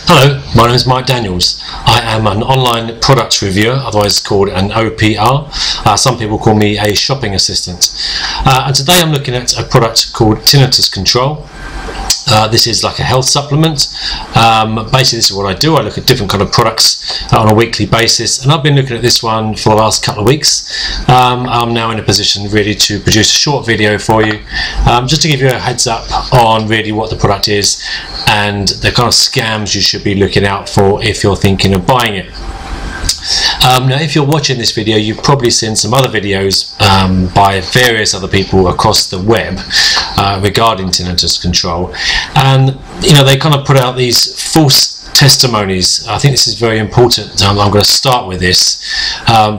Hello, my name is Mike Daniels. I am an online product reviewer, otherwise called an OPR. Some people call me a shopping assistant. And today I'm looking at a product called Tinnitus Control. This is like a health supplement. Basically this is what I do. I look at different kind of products on a weekly basis, and I've been looking at this one for the last couple of weeks. I'm now in a position really to produce a short video for you, just to give you a heads up on really what the product is and the kind of scams you should be looking out for if you're thinking of buying it. Now if you're watching this video, you've probably seen some other videos by various other people across the web regarding tinnitus control, and they kind of put out these false testimonies. I think this is very important. I'm going to start with this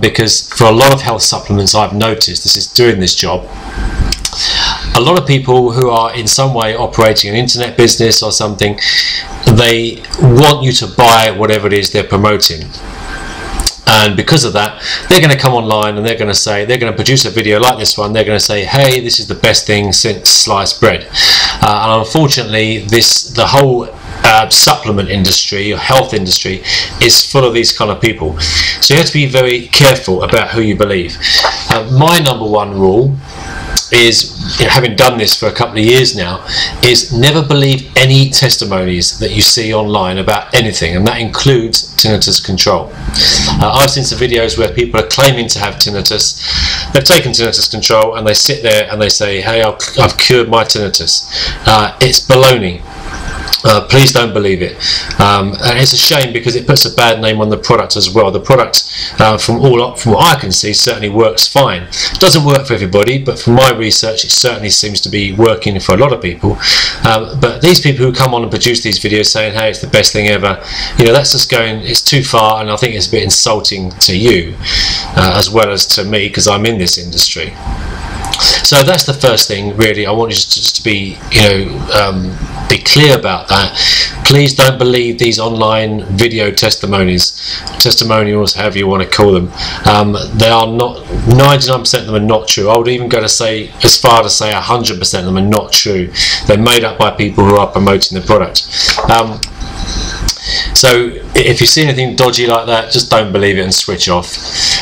because for a lot of health supplements I've noticed this is doing this job. A lot of people who are in some way operating an internet business or something, they want you to buy whatever it is they're promoting. And because of that, they're going to come online and they're going to produce a video like this one. They're going to say, hey, this is the best thing since sliced bread. And unfortunately, the whole supplement industry or health industry is full of these kind of people. So you have to be very careful about who you believe. My number one rule is, having done this for a couple of years now, is never believe any testimonies that you see online about anything, and that includes tinnitus control. I've seen some videos where people are claiming to have tinnitus. They've taken tinnitus control and they sit there and they say, hey, I've cured my tinnitus. It's baloney. Please don't believe it. And it's a shame because it puts a bad name on the product as well. The product, from what I can see, certainly works fine. It doesn't work for everybody, but from my research it certainly seems to be working for a lot of people. But these people who come on and produce these videos saying, hey, it's the best thing ever, that's just going, it's too far, and I think it's a bit insulting to you as well as to me, because I'm in this industry. So that's the first thing really. I want you just to be be clear about that. Please don't believe these online video testimonials, however you want to call them. They are not, 99% of them are not true. I would even go to say, as far to say 100% of them are not true. They're made up by people who are promoting the product. So if you see anything dodgy like that, just don't believe it and switch off.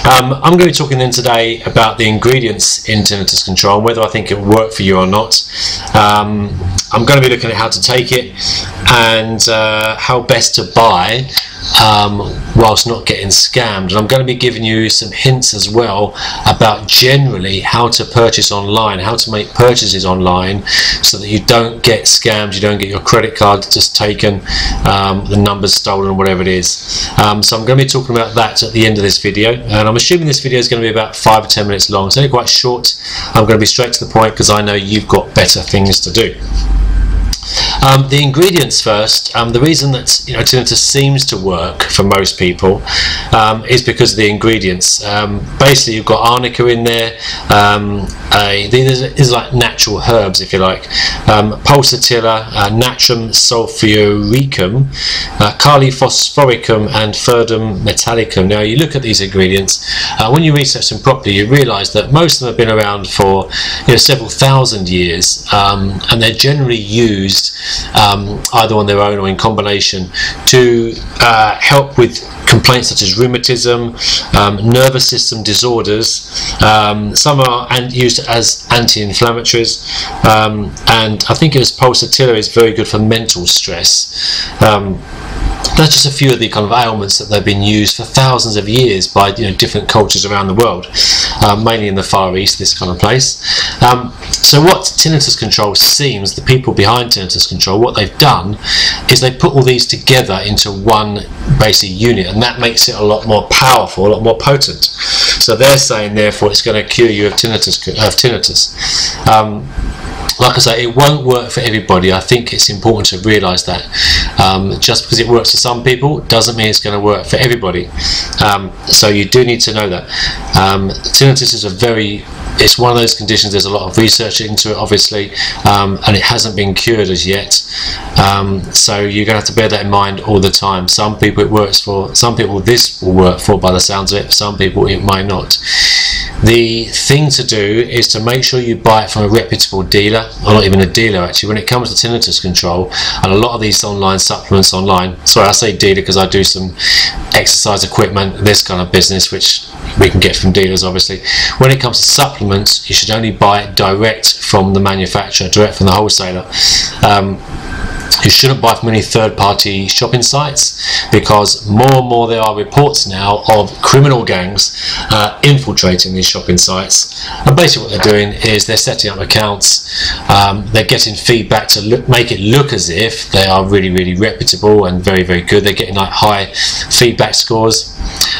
I'm going to be talking then today about the ingredients in tinnitus control and whether I think it will work for you or not. I'm going to be looking at how to take it and how best to buy whilst not getting scammed. And I'm going to be giving you some hints as well about generally how to purchase online, how to make purchases online so that you don't get scammed, you don't get your credit card just taken, the numbers stolen, whatever it is. So I'm going to be talking about that at the end of this video, and I'm assuming this video is going to be about 5 or 10 minutes long, so quite short. I'm going to be straight to the point because I know you've got better things to do. The ingredients first. The reason that tinnitus seems to work for most people is because of the ingredients. Basically, you've got arnica in there. These are like natural herbs, if you like. Pulsatilla, natrum sulfuricum, kali phosphoricum, and ferdum metallicum. Now, you look at these ingredients. When you research them properly, you realise that most of them have been around for several thousand years, and they're generally used either on their own or in combination to help with complaints such as rheumatism, nervous system disorders. Some are used as anti-inflammatories, and I think pulsatilla is very good for mental stress. That's just a few of the kind of ailments that they've been used for thousands of years by different cultures around the world, mainly in the Far East, this kind of place. So what tinnitus control seems, the people behind tinnitus control, what they've done is they put all these together into one basic unit, and that makes it a lot more powerful, a lot more potent. So they're saying therefore it's going to cure you of tinnitus. Like I say, it won't work for everybody. I think it's important to realise that. Just because it works for some people doesn't mean it's going to work for everybody. So you do need to know that. Tinnitus is a very it's one of those conditions, there's a lot of research into it obviously, and it hasn't been cured as yet, so you're going to have to bear that in mind all the time. Some people it works for, some people this will work for by the sounds of it, some people it might not. The thing to do is to make sure you buy it from a reputable dealer, or not even a dealer actually, when it comes to tinnitus control and a lot of these online supplements online. Sorry, I say dealer because I do some exercise equipment, this kind of business, which we can get from dealers obviously. When it comes to supplements, you should only buy it direct from the manufacturer, direct from the wholesaler. You shouldn't buy from any third-party shopping sites, because more and more there are reports now of criminal gangs infiltrating these shopping sites, and basically what they're doing is they're setting up accounts, they're getting feedback to make it look as if they are really reputable and very good. They're getting like high feedback scores,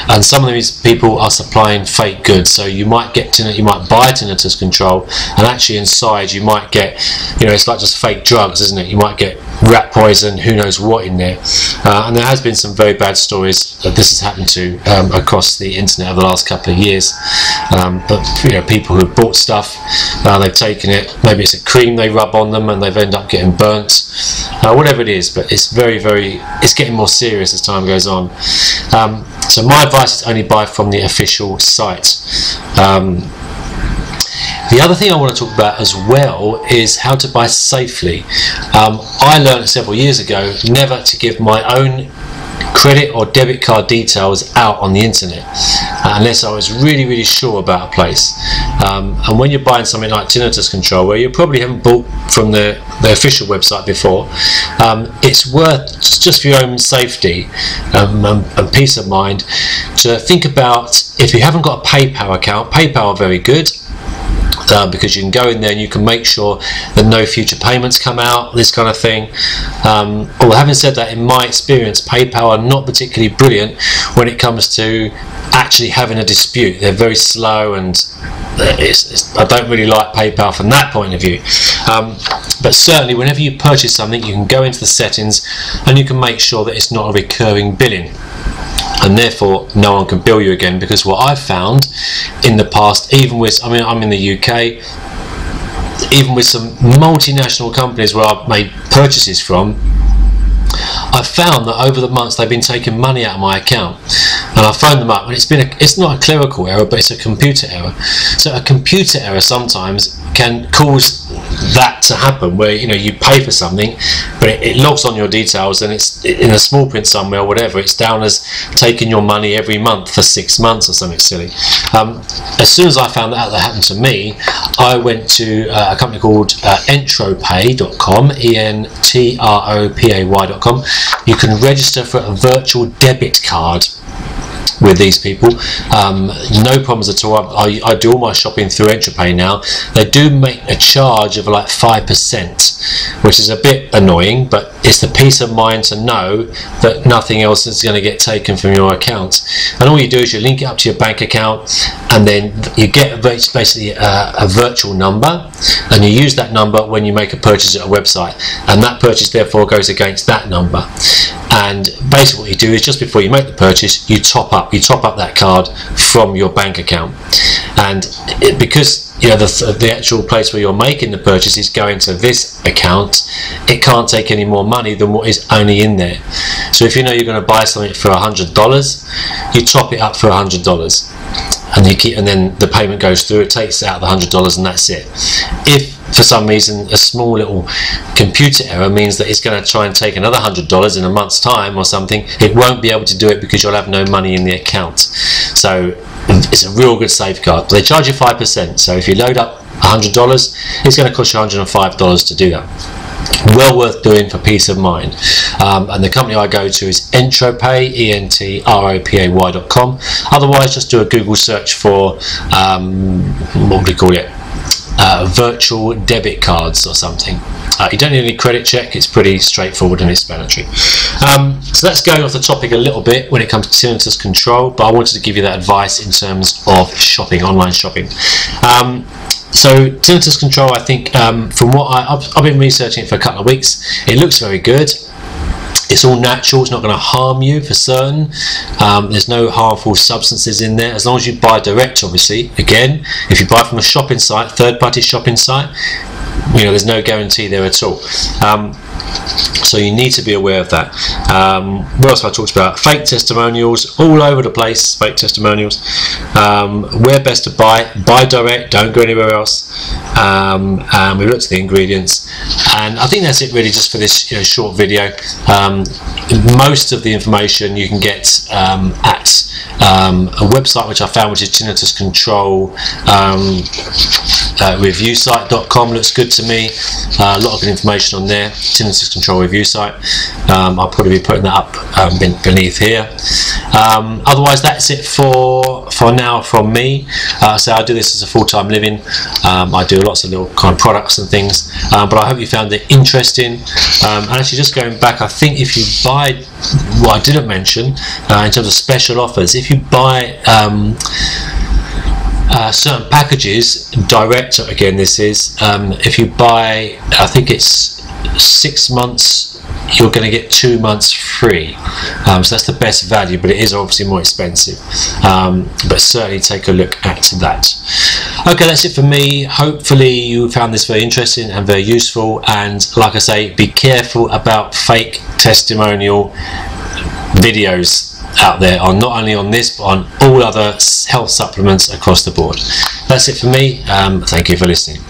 and some of these people are supplying fake goods. So you might buy tinnitus control, and actually inside you might get, it's like just fake drugs, isn't it? You might get rat poison, who knows what in there, and there has been some very bad stories that this has happened to across the internet over the last couple of years. But people who've bought stuff, they've taken it, maybe it's a cream they rub on them and they've ended up getting burnt, whatever it is, but it's it's getting more serious as time goes on. So my advice is only buy from the official site. The other thing I want to talk about as well is how to buy safely. I learned several years ago never to give my own credit or debit card details out on the internet unless I was really sure about a place. And when you're buying something like tinnitus control, where you probably haven't bought from the official website before, it's worth, just for your own safety and peace of mind, to think about, if you haven't got a PayPal account. PayPal are very good, because you can go in there and you can make sure that no future payments come out, this kind of thing. Although having said that, in my experience, PayPal are not particularly brilliant when it comes to actually having a dispute. They're very slow, and I don't really like PayPal from that point of view. But certainly whenever you purchase something, you can go into the settings and you can make sure that it's not a recurring billing, and therefore no one can bill you again. Because what I've found in the past, even with, I'm in the UK, even with some multinational companies where I've made purchases from, I've found that over the months they've been taking money out of my account, and I phoned them up, and it's not a clerical error, but it's a computer error. So a computer error sometimes can cause that to happen, where you pay for something, but it logs on your details, and it's in a small print somewhere or whatever, it's down as taking your money every month for 6 months or something silly. As soon as I found out that happened to me, I went to a company called entropay.com, entropay.com. You can register for a virtual debit card with these people, no problems at all. I do all my shopping through Entropay now. They do make a charge of like 5%, which is a bit annoying, but it's the peace of mind to know that nothing else is going to get taken from your account. And all you do is you link it up to your bank account, and then you get basically a virtual number, and you use that number when you make a purchase at a website, and that purchase therefore goes against that number. And basically what you do is, just before you make the purchase, you top up that card from your bank account. And because the actual place where you're making the purchase is going to this account, it can't take any more money than what is only in there. So if you're going to buy something for $100, you top it up for $100, and then the payment goes through, it takes out the $100, and that's it. If for some reason a small little computer error means that it's going to try and take another $100 in a month's time or something, it won't be able to do it because you'll have no money in the account. So it's a real good safeguard. But they charge you 5%, so if you load up $100, it's going to cost you $105 to do that. Well worth doing for peace of mind. And the company I go to is Entropay, entropay.com. Otherwise, just do a Google search for what would we call it? Virtual debit cards or something. You don't need any credit check, it's pretty straightforward and explanatory. So that's going off the topic a little bit when it comes to tinnitus control, but I wanted to give you that advice in terms of shopping, online shopping. So tinnitus control, I think, from what I've been researching it for a couple of weeks, it looks very good. It's all natural, it's not going to harm you for certain. There's no harmful substances in there, as long as you buy direct, obviously. Again, if you buy from a shopping site, third-party shopping site, you know, there's no guarantee there at all. So you need to be aware of that. What else have I talked about? Fake testimonials, all over the place, fake testimonials. Where best to buy direct, don't go anywhere else. And we've looked at the ingredients, and I think that's it really just for this short video. Most of the information you can get at a website which I found, which is Tinnitus Control reviewsite.com. Looks good to me. A lot of good information on there. Tinnitus Control review site. I'll probably be putting that up beneath here. Otherwise, that's it for now from me. So I do this as a full-time living. I do lots of little kind of products and things, but I hope you found it interesting. And actually, just going back, I think if you buy, what I didn't mention in terms of special offers, if you buy certain packages direct, again this is, if you buy, I think it's 6 months, you're going to get 2 months free. So that's the best value, but it is obviously more expensive. But certainly take a look at that. Okay, that's it for me. Hopefully you found this very interesting and very useful, and like I say, be careful about fake testimonial videos out there, on not only on this but on all other health supplements across the board. That's it for me. Thank you for listening.